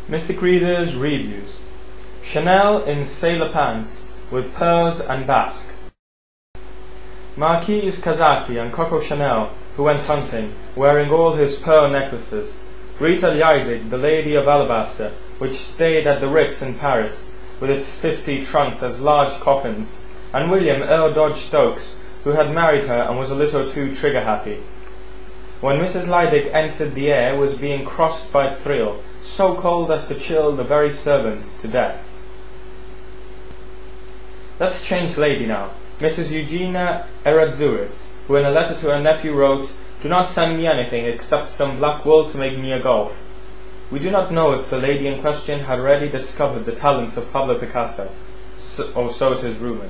Mystic Reader's Reviews. Chanel in sailor pants with pearls and basque. Marquise Casati and Coco Chanel, who went hunting, wearing all his pearl necklaces. Rita Leidig, the Lady of Alabaster, which stayed at the Ritz in Paris, with its 50 trunks as large coffins, and William Earl Dodge Stokes, who had married her and was a little too trigger-happy. When Mrs. Leidig entered, the air was being crossed by thrill, so cold as to chill the very servants to death. Let's change lady now. Mrs. Eugenia Eradzuritz, who in a letter to her nephew wrote, "Do not send me anything except some black wool to make me a golf." We do not know if the lady in question had already discovered the talents of Pablo Picasso, or so it is rumoured.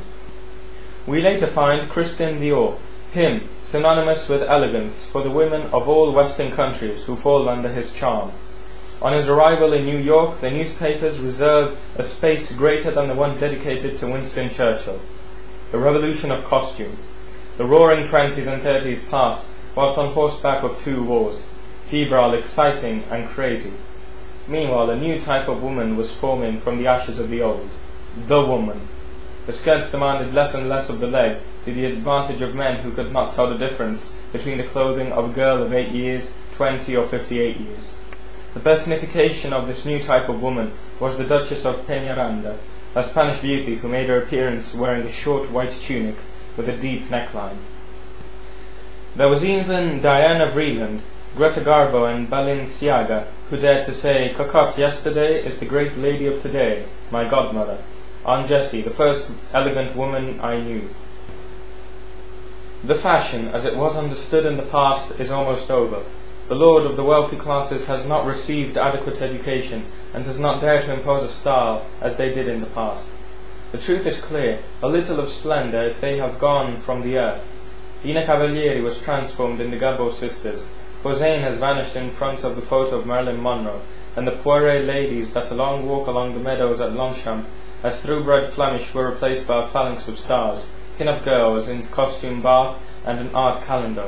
We later find Christian Dior, him, synonymous with elegance for the women of all Western countries who fall under his charm. On his arrival in New York, the newspapers reserve a space greater than the one dedicated to Winston Churchill. The revolution of costume. The roaring 20s and 30s passed, whilst on horseback of 2 wars, febrile, exciting, and crazy. Meanwhile, a new type of woman was forming from the ashes of the old. The woman. The skirts demanded less and less of the leg, to the advantage of men who could not tell the difference between the clothing of a girl of 8 years, 20 or 58 years. The personification of this new type of woman was the Duchess of Peñaranda, a Spanish beauty who made her appearance wearing a short white tunic with a deep neckline. There was even Diana Vreeland, Greta Garbo and Balenciaga, who dared to say, "Cocotte yesterday is the great lady of today, my godmother. Aunt Jessie, the first elegant woman I knew." The fashion, as it was understood in the past, is almost over. The lord of the wealthy classes has not received adequate education, and does not dare to impose a style as they did in the past. The truth is clear: a little of splendour if they have gone from the earth. Ina Cavalieri was transformed in the Garbo sisters, Fauzaine has vanished in front of the photo of Marilyn Monroe, and the Poiret ladies that a long walk along the meadows at Longchamp, as thoroughbred Flemish were replaced by a phalanx of stars, pin-up girls in costume bath and an art calendar.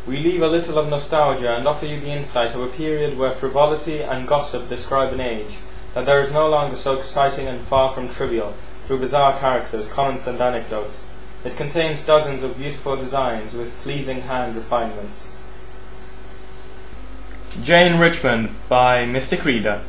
We leave a little of nostalgia and offer you the insight of a period where frivolity and gossip describe an age that there is no longer so exciting and far from trivial, through bizarre characters, comments and anecdotes. It contains dozens of beautiful designs with pleasing hand refinements. Jane Richmond by Mystic Reader.